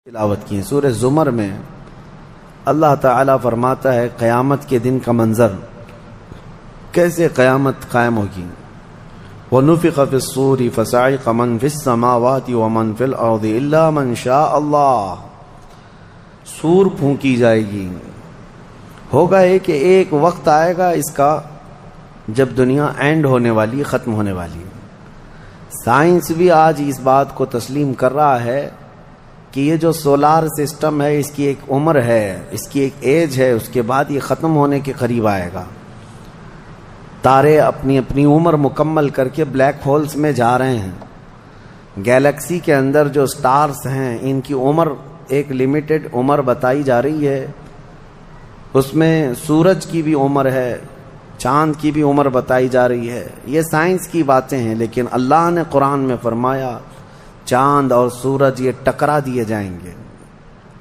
تلاوت کی سورہ زمر میں اللہ تعالیٰ فرماتا ہے قیامت کے دن کا منظر کیسے قیامت قائم ہوگی۔ وَنُفِخَ فِي الصُّورِ فَصَعِقَ مَنْ فِي السَّمَاوَاتِ وَمَنْ فِي الْأَرْضِ إِلَّا مَنْ شَاءَ اللَّهُ، سور پھونکی جائے گی۔ ہوگا یہ کہ ایک وقت آئے گا اس کا جب دنیا اینڈ ہونے والی، ختم ہونے والی۔ سائنس بھی آج اس بات کو تسلیم کر رہا ہے کہ یہ جو سولار سسٹم ہے اس کی ایک عمر ہے، اس کی ایک ایج ہے، اس کے بعد یہ ختم ہونے کے قریب آئے گا۔ تارے اپنی اپنی عمر مکمل کر کے بلیک ہولز میں جا رہے ہیں۔ گیلیکسی کے اندر جو سٹارز ہیں ان کی عمر ایک لیمیٹڈ عمر بتائی جا رہی ہے، اس میں سورج کی بھی عمر ہے، چاند کی بھی عمر بتائی جا رہی ہے۔ یہ سائنس کی باتیں ہیں، لیکن اللہ نے قرآن میں فرمایا چاند اور سورج یہ ٹکرا دیے جائیں گے،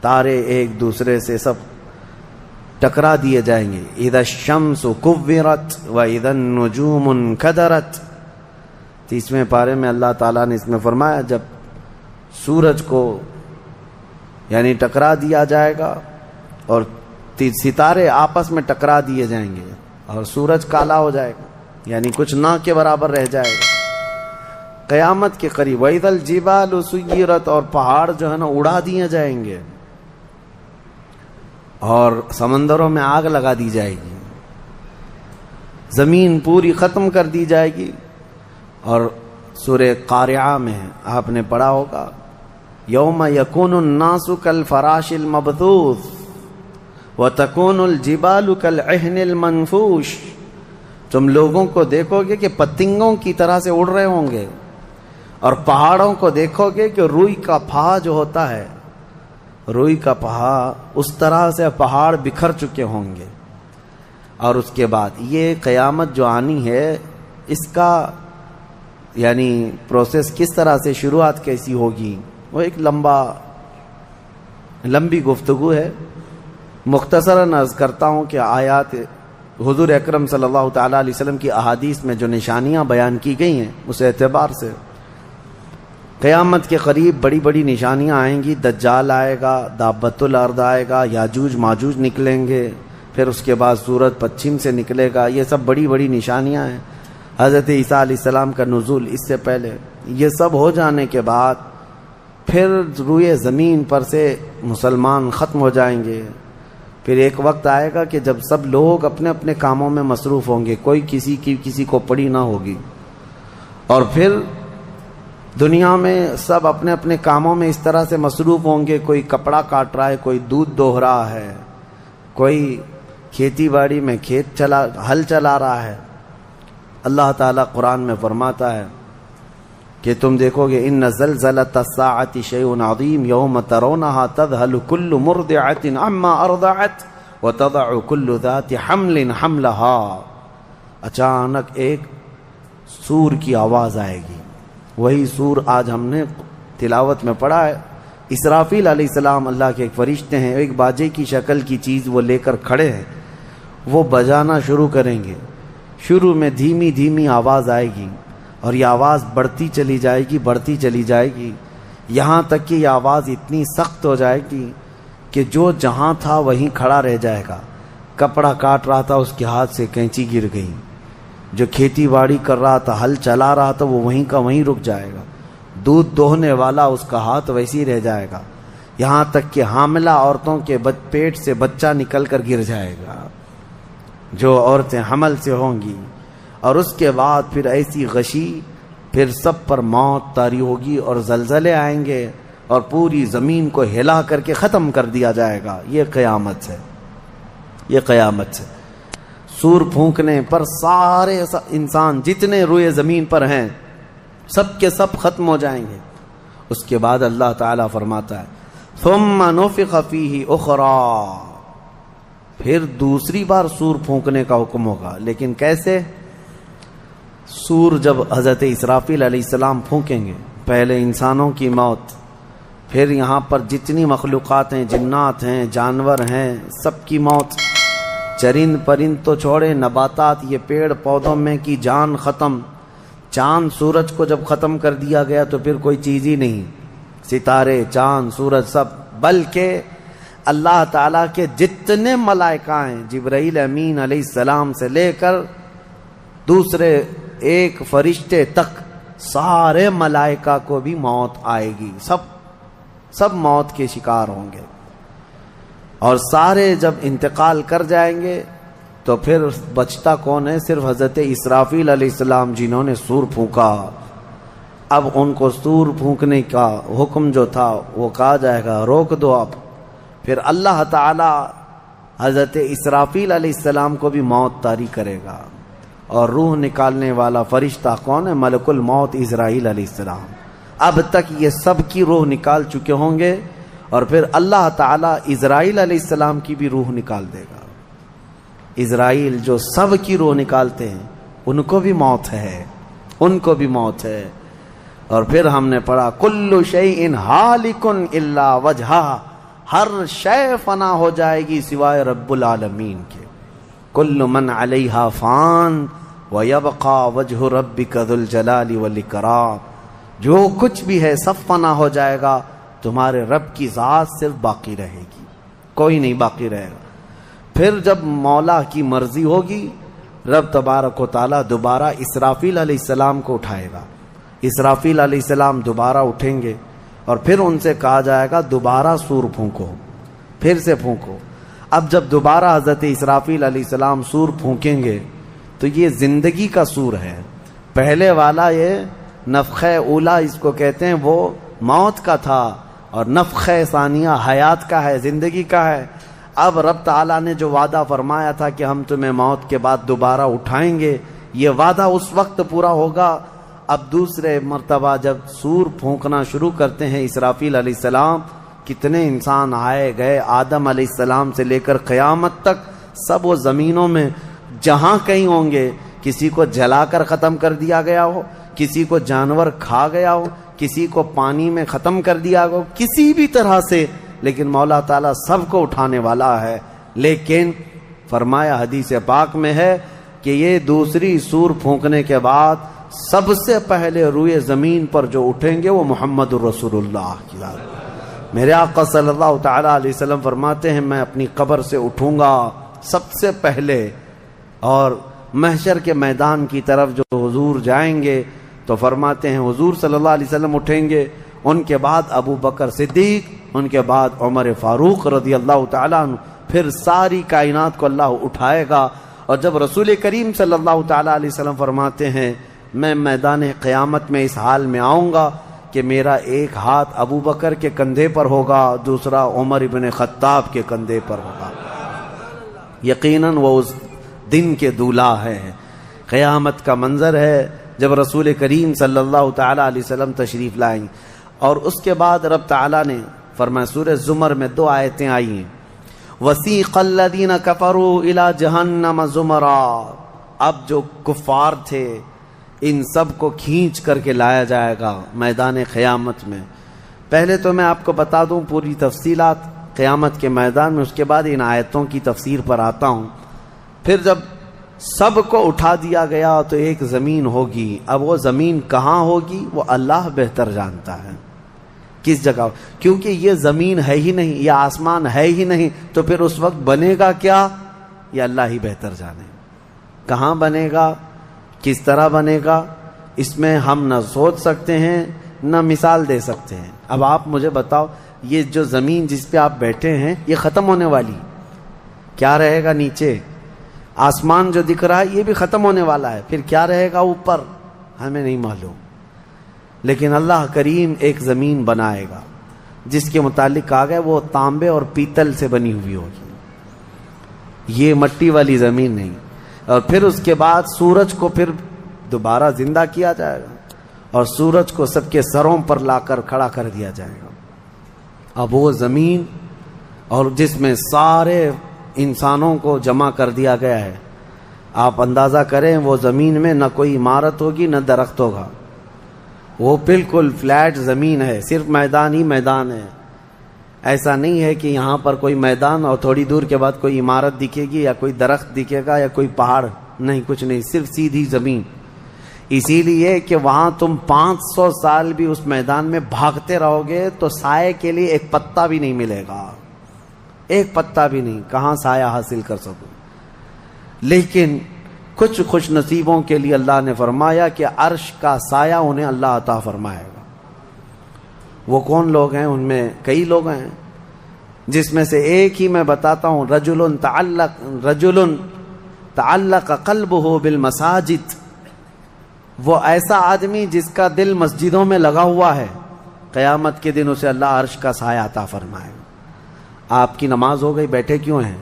تارے ایک دوسرے سے سب ٹکرا دیے جائیں گے۔ اذا الشمس کورت واذا النجوم انکدرت، 30ویں پارے میں اللہ تعالیٰ نے اس میں فرمایا جب سورج کو یعنی ٹکرا دیا جائے گا اور ستارے آپس میں ٹکرا دیے جائیں گے اور سورج کالا ہو جائے گا، یعنی کچھ نہ کے برابر رہ جائے گا قیامت کے قریب۔ وَإِذَا الْجِبَالُ سُيِّرَتْ، اور پہاڑ جو ہے نا اڑا دیے جائیں گے اور سمندروں میں آگ لگا دی جائے گی، زمین پوری ختم کر دی جائے گی۔ اور سورہ قارعہ میں آپ نے پڑھا ہوگا یوم یکون الناس کالفراش المبثوث وتکون الجبال کالعہن المنفوش، تم لوگوں کو دیکھو گے کہ پتنگوں کی طرح سے اڑ رہے ہوں گے، اور پہاڑوں کو دیکھو گے کہ روئی کا پہا جو ہوتا ہے، روئی کا پہا اس طرح سے پہاڑ بکھر چکے ہوں گے۔ اور اس کے بعد یہ قیامت جو آنی ہے اس کا یعنی پروسیس کس طرح سے، شروعات کیسی ہوگی، وہ ایک لمبی گفتگو ہے۔ مختصراً عرض کرتا ہوں کہ آیات حضور اکرم صلی اللہ تعالیٰ علیہ وسلم کی احادیث میں جو نشانیاں بیان کی گئی ہیں اس اعتبار سے قیامت کے قریب بڑی بڑی نشانیاں آئیں گی۔ دجال آئے گا، دابۃ الارض آئے گا، یاجوج ماجوج نکلیں گے، پھر اس کے بعد سورج پچھم سے نکلے گا۔ یہ سب بڑی بڑی نشانیاں ہیں۔ حضرت عیسیٰ علیہ السلام کا نزول اس سے پہلے، یہ سب ہو جانے کے بعد پھر روئے زمین پر سے مسلمان ختم ہو جائیں گے۔ پھر ایک وقت آئے گا کہ جب سب لوگ اپنے اپنے کاموں میں مصروف ہوں گے، کوئی کسی کو پڑی نہ ہوگی، اور پھر دنیا میں سب اپنے اپنے کاموں میں اس طرح سے مصروف ہوں گے، کوئی کپڑا کاٹ رہا ہے، کوئی دودھ دوہ رہا ہے، کوئی کھیتی باڑی میں ہل چلا رہا ہے۔ اللہ تعالیٰ قرآن میں فرماتا ہے کہ تم دیکھو گے ان زلزلۃ الساعۃ شیء عظیم یوم ترونها تذهل كل مرضعۃ عما ارضعت وتضع كل ذات حمل حملها، اچانک ایک سور کی آواز آئے گی۔ وہی سور آج ہم نے تلاوت میں پڑھا ہے۔ اسرافیل علیہ السلام اللہ کے ایک فرشتے ہیں، ایک باجے کی شکل کی چیز وہ لے کر کھڑے ہیں، وہ بجانا شروع کریں گے۔ شروع میں دھیمی دھیمی آواز آئے گی اور یہ آواز بڑھتی چلی جائے گی، یہاں تک کہ یہ آواز اتنی سخت ہو جائے گی کہ جو جہاں تھا وہیں کھڑا رہ جائے گا۔ کپڑا کاٹ رہا تھا اس کے ہاتھ سے کینچی گر گئی، جو کھیتی باڑی کر رہا تھا، ہل چلا رہا تھا، وہ وہیں کا وہیں رک جائے گا۔ دودھ دوہنے والا اس کا ہاتھ ویسے ہی رہ جائے گا، یہاں تک کہ حاملہ عورتوں کے پیٹ سے بچہ نکل کر گر جائے گا، جو عورتیں حمل سے ہوں گی۔ اور اس کے بعد پھر ایسی غشی، پھر سب پر موت طاری ہوگی اور زلزلے آئیں گے اور پوری زمین کو ہلا کر کے ختم کر دیا جائے گا۔ یہ قیامت ہے، یہ قیامت ہے۔ سور پھونکنے پر سارے انسان جتنے روئے زمین پر ہیں سب کے سب ختم ہو جائیں گے۔ اس کے بعد اللہ تعالیٰ فرماتا ہے ثم نفخ فیہ اخری، پھر دوسری بار سور پھونکنے کا حکم ہوگا۔ لیکن کیسے؟ سور جب حضرت اسرافیل علیہ السلام پھونکیں گے، پہلے انسانوں کی موت، پھر یہاں پر جتنی مخلوقات ہیں، جنات ہیں، جانور ہیں، سب کی موت، چرند پرند تو چھوڑے، نباتات، یہ پیڑ پودوں میں کی جان ختم۔ چاند سورج کو جب ختم کر دیا گیا تو پھر کوئی چیز ہی نہیں، ستارے، چاند، سورج سب بلکہ اللہ تعالیٰ کے جتنے ملائکہ ہیں، جبرائیل امین علیہ السلام سے لے کر دوسرے ایک فرشتے تک، سارے ملائکہ کو بھی موت آئے گی، سب موت کے شکار ہوں گے، اور سارے جب انتقال کر جائیں گے تو پھر بچتا کون ہے؟ صرف حضرت اسرافیل علیہ السلام، جنہوں نے سور پھونکا۔ اب ان کو سور پھونکنے کا حکم جو تھا وہ کہا جائے گا روک دو اب۔ پھر اللہ تعالی حضرت اسرافیل علیہ السلام کو بھی موت طاری کرے گا، اور روح نکالنے والا فرشتہ کون ہے؟ ملک الموت اسرائیل علیہ السلام۔ اب تک یہ سب کی روح نکال چکے ہوں گے، اور پھر اللہ تعالی اسرائیل علیہ السلام کی بھی روح نکال دے گا۔ اسرائیل جو سب کی روح نکالتے ہیں، ان کو بھی موت ہے، ان کو بھی موت ہے۔ اور پھر ہم نے پڑھا کل شیء ہالک الا وجہہ، ہر شے فنا ہو جائے گی سوائے رب العالمین کے۔ کل من علیہا فان ویبقى وجہ ربک ذو الجلال والاکرام، جو کچھ بھی ہے سب فنا ہو جائے گا، تمہارے رب کی ذات صرف باقی رہے گی، کوئی نہیں باقی رہے گا۔ پھر جب مولا کی مرضی ہوگی، رب تبارک و تعالیٰ دوبارہ اسرافیل علیہ السلام کو اٹھائے گا۔ اسرافیل علیہ السلام دوبارہ اٹھیں گے، اور پھر ان سے کہا جائے گا دوبارہ سور پھونکو، پھر سے پھونکو۔ اب جب دوبارہ حضرت اسرافیل علیہ السلام سور پھونکیں گے تو یہ زندگی کا سور ہے۔ پہلے والا یہ نفخہ اولا اس کو کہتے ہیں، وہ موت کا تھا، اور نفخہ ثانیہ حیات کا ہے، زندگی کا ہے۔ اب رب تعالیٰ نے جو وعدہ فرمایا تھا کہ ہم تمہیں موت کے بعد دوبارہ اٹھائیں گے، یہ وعدہ اس وقت پورا ہوگا۔ اب دوسرے مرتبہ جب سور پھونکنا شروع کرتے ہیں اسرافیل علیہ السلام، کتنے انسان آئے گئے، آدم علیہ السلام سے لے کر قیامت تک سب وہ زمینوں میں جہاں کہیں ہوں گے، کسی کو جلا کر ختم کر دیا گیا ہو، کسی کو جانور کھا گیا ہو، کسی کو پانی میں ختم کر دیا ہو، کسی بھی طرح سے، لیکن مولا تعالیٰ سب کو اٹھانے والا ہے۔ لیکن فرمایا حدیث پاک میں ہے کہ یہ دوسری سور پھونکنے کے بعد سب سے پہلے روئے زمین پر جو اٹھیں گے وہ محمد الرسول اللہ کی ذات۔ میرے آقا صلی اللہ تعالی علیہ وسلم فرماتے ہیں میں اپنی قبر سے اٹھوں گا سب سے پہلے، اور محشر کے میدان کی طرف جو حضور جائیں گے تو فرماتے ہیں حضور صلی اللہ علیہ وسلم اٹھیں گے، ان کے بعد ابو بکر صدیق، ان کے بعد عمر فاروق رضی اللہ تعالیٰ عنہ، پھر ساری کائنات کو اللہ اٹھائے گا۔ اور جب رسول کریم صلی اللہ تعالیٰ علیہ وسلم فرماتے ہیں میں میدان قیامت میں اس حال میں آؤں گا کہ میرا ایک ہاتھ ابو بکر کے کندھے پر ہوگا، دوسرا عمر ابن خطاب کے کندھے پر ہوگا۔ یقیناً وہ اس دن کے دولہا ہیں۔ قیامت کا منظر ہے جب رسول کریم صلی اللہ تعالیٰ علیہ وسلم تشریف لائیں، اور اس کے بعد رب تعالیٰ نے فرمایا سورہ زمر میں 2 آیتیں آئی ہیں، وَسِيقَ الَّذِينَ كَفَرُوا إِلَى جَهَنَّمَ زُمَرًا، اب جو کفار تھے ان سب کو کھینچ کر کے لایا جائے گا میدان قیامت میں۔ پہلے تو میں آپ کو بتا دوں پوری تفصیلات قیامت کے میدان میں، اس کے بعد ان آیتوں کی تفسیر پر آتا ہوں۔ پھر جب سب کو اٹھا دیا گیا تو ایک زمین ہوگی، اب وہ زمین کہاں ہوگی وہ اللہ بہتر جانتا ہے کس جگہ، کیونکہ یہ زمین ہے ہی نہیں، یہ آسمان ہے ہی نہیں، تو پھر اس وقت بنے گا کیا یہ اللہ ہی بہتر جانے۔ کہاں بنے گا، کس طرح بنے گا، اس میں ہم نہ سوچ سکتے ہیں نہ مثال دے سکتے ہیں۔ اب آپ مجھے بتاؤ یہ جو زمین جس پہ آپ بیٹھے ہیں یہ ختم ہونے والی، کیا رہے گا نیچے؟ آسمان جو دکھ رہا ہے یہ بھی ختم ہونے والا ہے، پھر کیا رہے گا اوپر ہمیں نہیں معلوم، لیکن اللہ کریم ایک زمین بنائے گا جس کے متعلق کہا گیا وہ تانبے اور پیتل سے بنی ہوئی ہوگی، یہ مٹی والی زمین نہیں۔ اور پھر اس کے بعد سورج کو پھر دوبارہ زندہ کیا جائے گا، اور سورج کو سب کے سروں پر لا کر کھڑا کر دیا جائے گا۔ اب وہ زمین اور جس میں سارے انسانوں کو جمع کر دیا گیا ہے، آپ اندازہ کریں وہ زمین میں نہ کوئی عمارت ہوگی نہ درخت ہوگا، وہ بالکل فلیٹ زمین ہے، صرف میدان ہی میدان ہے۔ ایسا نہیں ہے کہ یہاں پر کوئی میدان اور تھوڑی دور کے بعد کوئی عمارت دکھے گی یا کوئی درخت دکھے گا یا کوئی پہاڑ، نہیں، کچھ نہیں، صرف سیدھی زمین۔ اسی لیے کہ وہاں تم 500 سال بھی اس میدان میں بھاگتے رہو گے تو سائے کے لیے ایک پتا بھی نہیں ملے گا، ایک پتا بھی نہیں، کہاں سایہ حاصل کر سکو۔ لیکن کچھ خوش نصیبوں کے لیے اللہ نے فرمایا کہ عرش کا سایہ انہیں اللہ عطا فرمائے گا۔ وہ کون لوگ ہیں؟ ان میں کئی لوگ ہیں، جس میں سے ایک ہی میں بتاتا ہوں، رجل تعلق قلبہ بالمساجد، وہ ایسا آدمی جس کا دل مسجدوں میں لگا ہوا ہے، قیامت کے دن اسے اللہ عرش کا سایہ عطا فرمائے گا۔ آپ کی نماز ہو گئی، بیٹھے کیوں ہیں؟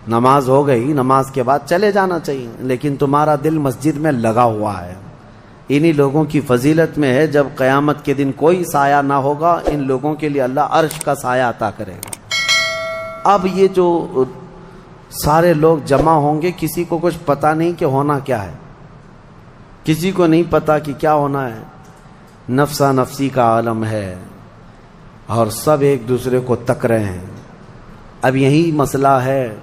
نماز ہو گئی، نماز کے بعد چلے جانا چاہیے، لیکن تمہارا دل مسجد میں لگا ہوا ہے۔ انہی لوگوں کی فضیلت میں ہے جب قیامت کے دن کوئی سایہ نہ ہوگا، ان لوگوں کے لیے اللہ عرش کا سایہ عطا کرے گا۔ اب یہ جو سارے لوگ جمع ہوں گے، کسی کو کچھ پتا نہیں کہ ہونا کیا ہے، کسی کو نہیں پتا کہ کیا ہونا ہے، نفسا نفسی کا عالم ہے اور سب ایک دوسرے کو تک رہے ہیں۔ اب یہی مسئلہ ہے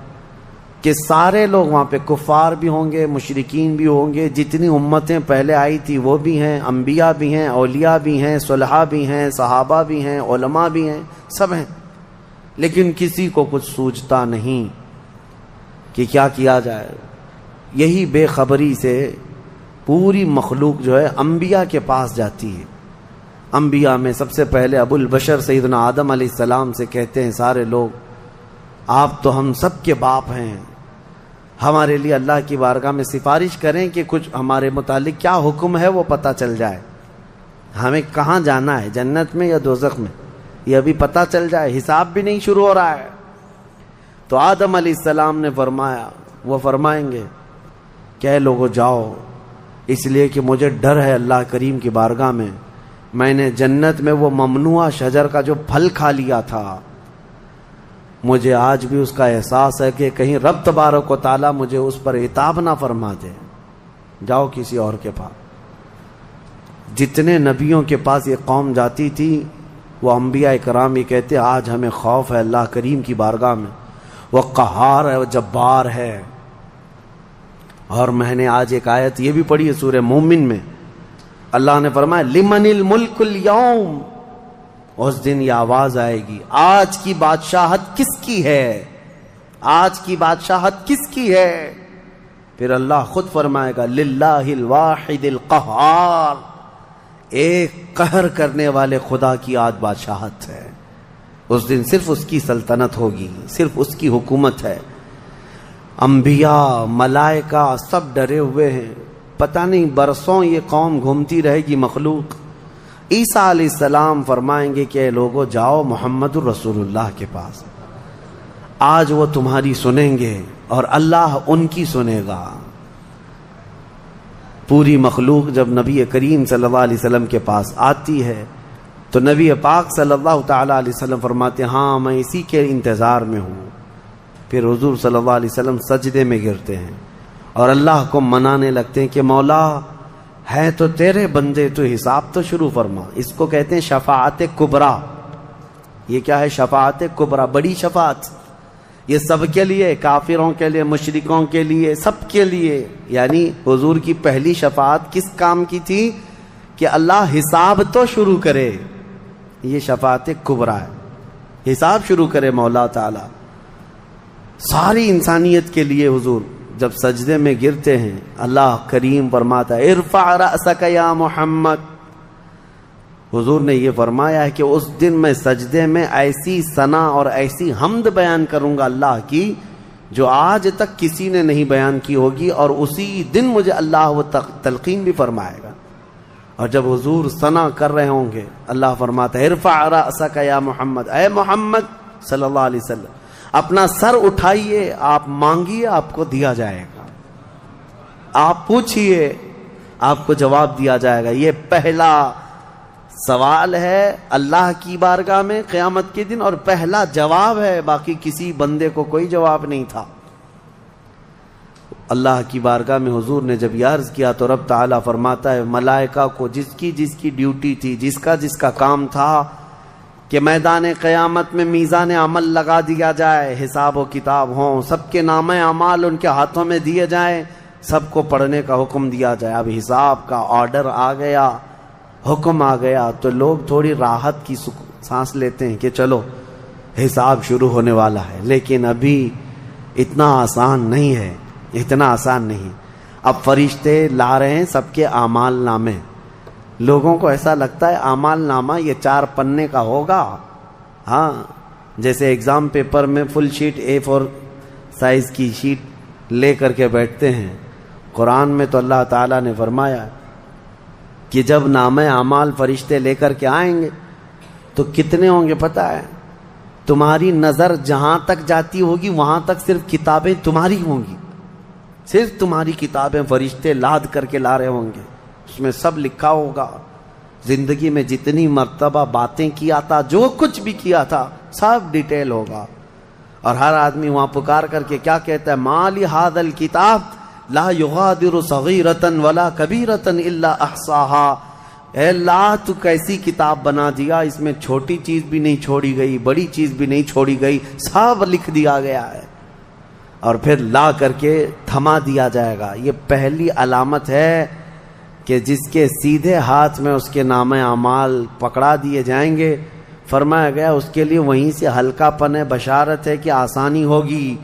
کہ سارے لوگ وہاں پہ کفار بھی ہوں گے، مشرکین بھی ہوں گے، جتنی امتیں پہلے آئی تھی وہ بھی ہیں، انبیاء بھی ہیں، اولیاء بھی ہیں، صلحاء بھی ہیں، صحابہ بھی ہیں، علماء بھی ہیں، سب ہیں، لیکن کسی کو کچھ سوچتا نہیں کہ کیا کیا جائے۔ یہی بے خبری سے پوری مخلوق جو ہے انبیاء کے پاس جاتی ہے۔ انبیاء میں سب سے پہلے ابو البشر سیدنا آدم علیہ السلام سے کہتے ہیں سارے لوگ، آپ تو ہم سب کے باپ ہیں، ہمارے لیے اللہ کی بارگاہ میں سفارش کریں کہ کچھ ہمارے متعلق کیا حکم ہے وہ پتہ چل جائے، ہمیں کہاں جانا ہے، جنت میں یا دوزخ میں، یہ ابھی پتہ چل جائے، حساب بھی نہیں شروع ہو رہا ہے۔ تو آدم علیہ السلام نے فرمایا، وہ فرمائیں گے کہ اے لوگو جاؤ، اس لیے کہ مجھے ڈر ہے اللہ کریم کی بارگاہ میں نے جنت میں وہ ممنوع شجر کا جو پھل کھا لیا تھا، مجھے آج بھی اس کا احساس ہے کہ کہیں رب تبارک و تعالیٰ مجھے اس پر عتاب نہ فرما دے، جاؤ کسی اور کے پاس۔ جتنے نبیوں کے پاس یہ قوم جاتی تھی وہ انبیاء کرام یہ کہتے آج ہمیں خوف ہے اللہ کریم کی بارگاہ میں، وہ قہار ہے، وہ جبار ہے۔ اور میں نے آج ایک آیت یہ بھی پڑھی ہے سورہ مومن میں، اللہ نے فرمایا لمن الملک اليوم، اس دن یہ آواز آئے گی آج کی بادشاہت کس کی ہے، آج کی بادشاہت کس کی ہے؟ پھر اللہ خود فرمائے گا للہ الواحد القہار، ایک قہر کرنے والے خدا کی آج بادشاہت ہے۔ اس دن صرف اس کی سلطنت ہوگی، صرف اس کی حکومت ہے۔ انبیاء، ملائکہ سب ڈرے ہوئے ہیں، پتہ نہیں برسوں یہ قوم گھومتی رہے گی مخلوق۔ عیسیٰ علیہ السلام فرمائیں گے کہ اے لوگو جاؤ محمد الرسول اللہ کے پاس، آج وہ تمہاری سنیں گے اور اللہ ان کی سنے گا۔ پوری مخلوق جب نبی کریم صلی اللہ علیہ وسلم کے پاس آتی ہے تو نبی پاک صلی اللہ تعالی علیہ وسلم فرماتے ہاں میں اسی کے انتظار میں ہوں۔ پھر حضور صلی اللہ علیہ وسلم سجدے میں گرتے ہیں اور اللہ کو منانے لگتے ہیں کہ مولا ہے تو تیرے بندے، تو حساب تو شروع فرما۔ اس کو کہتے ہیں شفاعت کبریٰ۔ یہ کیا ہے؟ شفاعت کبریٰ، بڑی شفاعت۔ یہ سب کے لیے، کافروں کے لیے، مشرکوں کے لیے، سب کے لیے۔ یعنی حضور کی پہلی شفاعت کس کام کی تھی؟ کہ اللہ حساب تو شروع کرے، یہ شفاعت کبریٰ ہے، حساب شروع کرے مولا تعالی۔ ساری انسانیت کے لیے حضور جب سجدے میں گرتے ہیں اللہ کریم فرماتا ہے ارفع رأسک یا محمد۔ حضور نے یہ فرمایا ہے کہ اس دن میں سجدے میں ایسی ثنا اور ایسی حمد بیان کروں گا اللہ کی جو آج تک کسی نے نہیں بیان کی ہوگی، اور اسی دن مجھے اللہ وہ تلقین بھی فرمائے گا۔ اور جب حضور ثنا کر رہے ہوں گے اللہ فرماتا ہے ارفع رأسک یا محمد، اے محمد صلی اللہ علیہ وسلم اپنا سر اٹھائیے، آپ مانگیے آپ کو دیا جائے گا، آپ پوچھئے آپ کو جواب دیا جائے گا۔ یہ پہلا سوال ہے اللہ کی بارگاہ میں قیامت کے دن، اور پہلا جواب ہے، باقی کسی بندے کو کوئی جواب نہیں تھا۔ اللہ کی بارگاہ میں حضور نے جب یہ عرض کیا تو رب تعالیٰ فرماتا ہے ملائکہ کو جس کی ڈیوٹی تھی، جس کا کام تھا کہ میدان قیامت میں میزان عمل لگا دیا جائے، حساب و کتاب ہوں، سب کے نامہ اعمال ان کے ہاتھوں میں دیے جائیں، سب کو پڑھنے کا حکم دیا جائے. اب حساب کا آرڈر آ گیا, حکم آ گیا, تو لوگ تھوڑی راحت کی سانس لیتے ہیں کہ چلو حساب شروع ہونے والا ہے. لیکن ابھی اتنا آسان نہیں ہے, اتنا آسان نہیں. اب فرشتے لا رہے ہیں سب کے اعمال نامے. لوگوں کو ایسا لگتا ہے اعمال نامہ یہ 4 پنے کا ہوگا. ہاں, جیسے ایگزام پیپر میں فل شیٹ A4 سائز کی شیٹ لے کر کے بیٹھتے ہیں. قرآن میں تو اللہ تعالیٰ نے فرمایا کہ جب نامہ اعمال فرشتے لے کر کے آئیں گے تو کتنے ہوں گے پتہ ہے؟ تمہاری نظر جہاں تک جاتی ہوگی وہاں تک صرف کتابیں تمہاری ہوں گی, صرف تمہاری کتابیں فرشتے لاد کر کے لا رہے ہوں گے. اس میں سب لکھا ہوگا, زندگی میں جتنی مرتبہ باتیں کیا تھا, جو کچھ بھی کیا تھا, سب ڈیٹیل ہوگا. اور ہر آدمی وہاں پکار کر کے کیا کہتا ہے؟ مالی ھذا الکتاب لا یغادر صغیرۃ ولا کبیرۃ الا احصاها. اے اللہ تو کیسی کتاب بنا دیا, اس میں چھوٹی چیز بھی نہیں چھوڑی گئی, بڑی چیز بھی نہیں چھوڑی گئی, سب لکھ دیا گیا ہے. اور پھر لا کر کے تھما دیا جائے گا. یہ پہلی علامت ہے کہ جس کے سیدھے ہاتھ میں اس کے نامہ اعمال پکڑا دیے جائیں گے, فرمایا گیا اس کے لیے وہیں سے ہلکا پن ہے, بشارت ہے کہ آسانی ہوگی.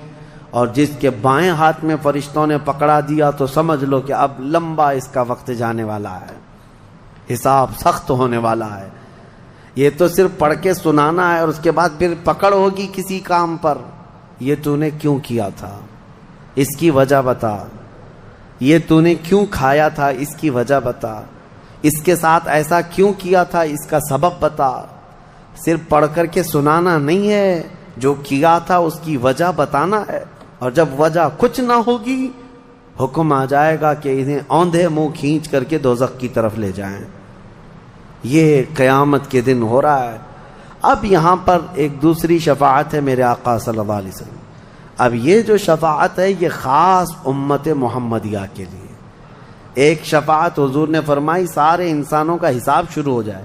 اور جس کے بائیں ہاتھ میں فرشتوں نے پکڑا دیا تو سمجھ لو کہ اب لمبا اس کا وقت جانے والا ہے, حساب سخت ہونے والا ہے. یہ تو صرف پڑھ کے سنانا ہے اور اس کے بعد پھر پکڑ ہوگی کسی کام پر. یہ تو نے کیوں کیا تھا, اس کی وجہ بتا. یہ تو نے کیوں کھایا تھا, اس کی وجہ بتا. اس کے ساتھ ایسا کیوں کیا تھا, اس کا سبب بتا. صرف پڑھ کر کے سنانا نہیں ہے, جو کیا تھا اس کی وجہ بتانا ہے. اور جب وجہ کچھ نہ ہوگی حکم آ جائے گا کہ انہیں اوندھے منہ کھینچ کر کے دوزخ کی طرف لے جائیں. یہ قیامت کے دن ہو رہا ہے. اب یہاں پر ایک دوسری شفاعت ہے میرے آقا صلی اللہ علیہ وسلم. اب یہ جو شفاعت ہے یہ خاص امت محمدیہ کے لیے. ایک شفاعت حضور نے فرمائی سارے انسانوں کا حساب شروع ہو جائے.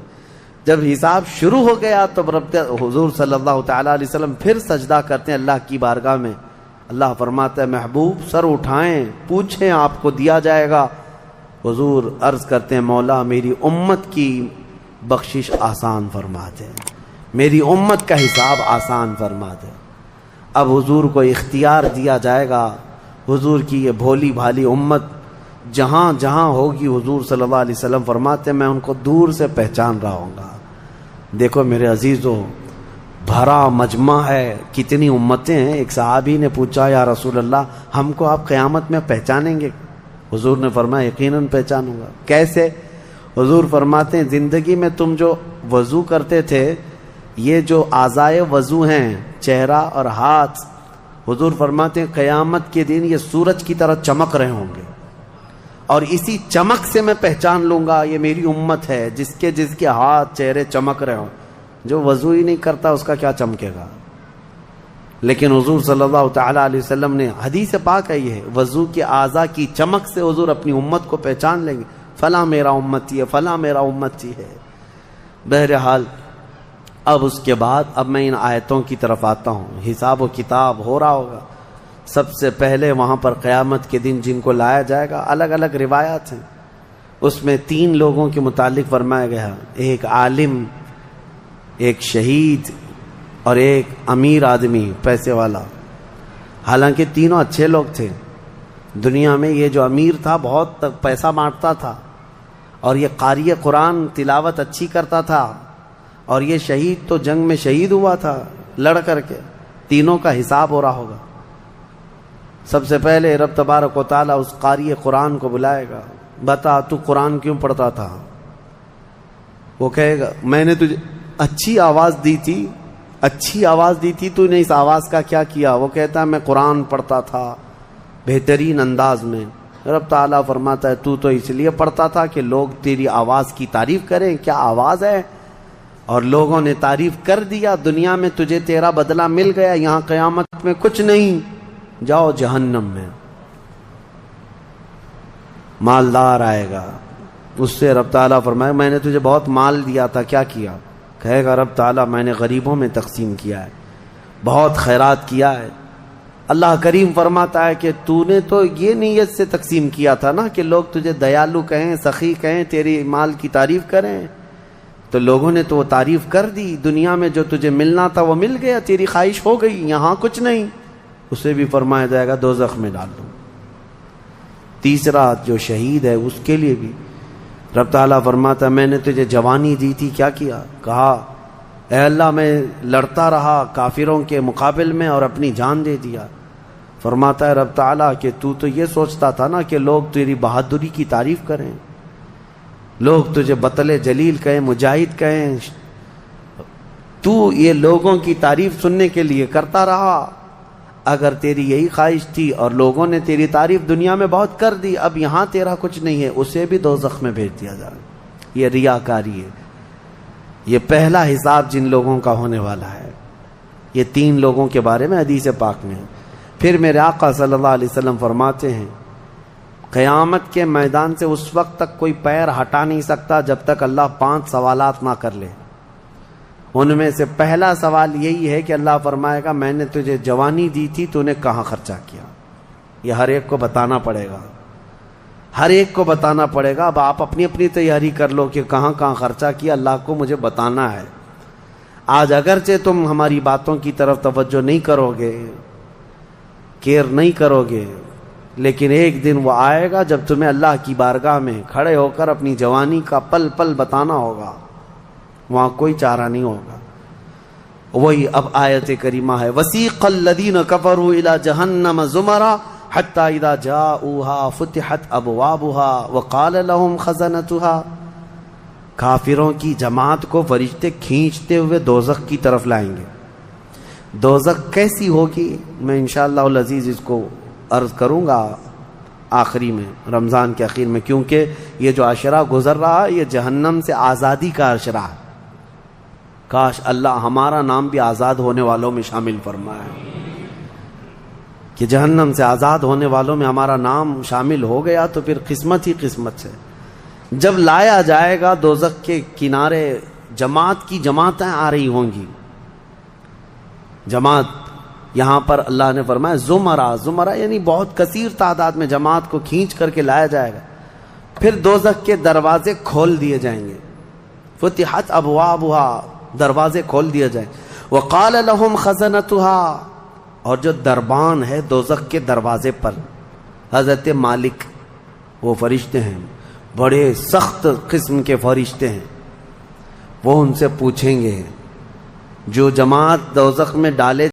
جب حساب شروع ہو گیا تو حضور صلی اللہ تعالیٰ علیہ وسلم پھر سجدہ کرتے ہیں اللہ کی بارگاہ میں. اللہ فرماتا ہے محبوب سر اٹھائیں, پوچھیں, آپ کو دیا جائے گا. حضور عرض کرتے ہیں مولا میری امت کی بخشش آسان فرما دے, میری امت کا حساب آسان فرما دے. اب حضور کو اختیار دیا جائے گا. حضور کی یہ بھولی بھالی امت جہاں جہاں ہوگی حضور صلی اللہ علیہ وسلم فرماتے ہیں میں ان کو دور سے پہچان رہا ہوں گا. دیکھو میرے عزیزو, بھرا مجمع ہے, کتنی امتیں ہیں. ایک صحابی نے پوچھا یا رسول اللہ ہم کو آپ قیامت میں پہچانیں گے؟ حضور نے فرمایا یقیناً پہچانوں گا. کیسے؟ حضور فرماتے ہیں زندگی میں تم جو وضو کرتے تھے, یہ جو اعضائے وضو ہیں چہرہ اور ہاتھ, حضور فرماتے ہیں قیامت کے دن یہ سورج کی طرح چمک رہے ہوں گے. اور اسی چمک سے میں پہچان لوں گا یہ میری امت ہے. جس کے ہاتھ چہرے چمک رہے ہوں. جو وضو ہی نہیں کرتا اس کا کیا چمکے گا. لیکن حضور صلی اللہ تعالیٰ علیہ وسلم نے حدیث پاک ہے یہ وضو کے اعضاء کی چمک سے حضور اپنی امت کو پہچان لیں گے, فلاں میرا امتی ہے, فلاں میرا امتی ہے. بہرحال اب اس کے بعد اب میں ان آیتوں کی طرف آتا ہوں. حساب و کتاب ہو رہا ہوگا. سب سے پہلے وہاں پر قیامت کے دن جن کو لایا جائے گا, الگ الگ روایات ہیں, اس میں 3 لوگوں کے متعلق فرمایا گیا. ایک عالم, ایک شہید اور ایک امیر آدمی پیسے والا. حالانکہ تینوں اچھے لوگ تھے. دنیا میں یہ جو امیر تھا بہت پیسہ بانٹتا تھا, اور یہ قاری قرآن تلاوت اچھی کرتا تھا, اور یہ شہید تو جنگ میں شہید ہوا تھا لڑ کر کے. تینوں کا حساب ہو رہا ہوگا. سب سے پہلے رب تبارک و تعالیٰ اس قاری قرآن کو بلائے گا, بتا تو قرآن کیوں پڑھتا تھا؟ وہ کہے گا میں نے تجھے اچھی آواز دی تھی, اچھی آواز دی تھی, تو نے اس آواز کا کیا کیا؟ وہ کہتا ہے میں قرآن پڑھتا تھا بہترین انداز میں. رب تعالیٰ فرماتا ہے تو اس لیے پڑھتا تھا کہ لوگ تیری آواز کی تعریف کریں, کیا آواز ہے, اور لوگوں نے تعریف کر دیا. دنیا میں تجھے تیرا بدلہ مل گیا, یہاں قیامت میں کچھ نہیں, جاؤ جہنم میں. مالدار آئے گا, اس سے رب تعالیٰ فرمائے میں نے تجھے بہت مال دیا تھا, کیا کیا؟ کہے گا رب تعالیٰ میں نے غریبوں میں تقسیم کیا ہے, بہت خیرات کیا ہے. اللہ کریم فرماتا ہے کہ تو نے تو یہ نیت سے تقسیم کیا تھا نا کہ لوگ تجھے دیالو کہیں، سخی کہیں، تیری مال کی تعریف کریں، تو لوگوں نے تو وہ تعریف کر دی، دنیا میں جو تجھے ملنا تھا وہ مل گیا، تیری خواہش ہو گئی، یہاں کچھ نہیں، اسے بھی فرمایا جائے گا دوزخ میں ڈال دو۔ تیسرا جو شہید ہے اس کے لیے بھی رب تعالیٰ فرماتا ہے میں نے تجھے جوانی دی تھی، کیا کیا؟ کہا اے اللہ میں لڑتا رہا کافروں کے مقابل میں اور اپنی جان دے دیا۔ فرماتا ہے رب تعالیٰ کہ تو یہ سوچتا تھا نا کہ لوگ تیری بہادری کی تعریف کریں، لوگ تجھے بطل جلیل کہیں، مجاہد کہیں، تو یہ لوگوں کی تعریف سننے کے لیے کرتا رہا۔ اگر تیری یہی خواہش تھی اور لوگوں نے تیری تعریف دنیا میں بہت کر دی، اب یہاں تیرا کچھ نہیں ہے، اسے بھی دوزخ میں بھیج دیا جائے۔ یہ ریاکاری ہے۔ یہ پہلا حساب جن لوگوں کا ہونے والا ہے، یہ 3 لوگوں کے بارے میں حدیث پاک میں ہے۔ پھر میرے آقا صلی اللہ علیہ وسلم فرماتے ہیں قیامت کے میدان سے اس وقت تک کوئی پیر ہٹا نہیں سکتا جب تک اللہ 5 سوالات نہ کر لے۔ ان میں سے پہلا سوال یہی ہے کہ اللہ فرمائے گا میں نے تجھے جوانی دی تھی، تو نے کہاں خرچہ کیا؟ یہ ہر ایک کو بتانا پڑے گا، ہر ایک کو بتانا پڑے گا۔ اب آپ اپنی اپنی تیاری کر لو کہ کہاں کہاں خرچہ کیا، اللہ کو مجھے بتانا ہے۔ آج اگرچہ تم ہماری باتوں کی طرف توجہ نہیں کرو گے، کیئر نہیں کرو گے، لیکن ایک دن وہ آئے گا جب تمہیں اللہ کی بارگاہ میں کھڑے ہو کر اپنی جوانی کا پل پل بتانا ہوگا، وہاں کوئی چارہ نہیں ہوگا۔ وہی اب آیت کریمہ ہے وَسِيقَ الَّذِينَ كَفَرُوا إِلَى جَهَنَّمَ زُمَرًا حَتَّى إِذَا جَاءُوهَا فُتِحَتْ أَبْوَابُهَا وَقَالَ لَهُمْ خَزَنَتُهَا، کافروں کی جماعت کو فرشتے کھینچتے ہوئے دوزخ کی طرف لائیں گے۔ دوزخ کیسی ہوگی میں انشاءاللہ العزیز اس کو عرض کروں گا آخری میں، رمضان کے اخیر میں، کیونکہ یہ جو عشرہ گزر رہا ہے یہ جہنم سے آزادی کا عشرہ ہے۔ کاش اللہ ہمارا نام بھی آزاد ہونے والوں میں شامل فرمائے کہ جہنم سے آزاد ہونے والوں میں ہمارا نام شامل ہو گیا تو پھر قسمت ہی قسمت ہے۔ جب لایا جائے گا دوزخ کے کنارے جماعت کی جماعتیں آ رہی ہوں گی، جماعت یہاں پر اللہ نے فرمایا زمرہ یعنی بہت کثیر تعداد میں جماعت کو کھینچ کر کے لایا جائے گا۔ پھر دوزخ کے دروازے کھول دیے جائیں گے، فتحت ابوابها، دروازے کھول دیے جائیں۔ وقال لهم خزنتها، اور جو دربان ہے دوزخ کے دروازے پر حضرت مالک، وہ فرشتے ہیں، بڑے سخت قسم کے فرشتے ہیں، وہ ان سے پوچھیں گے جو جماعت دوزخ میں ڈالے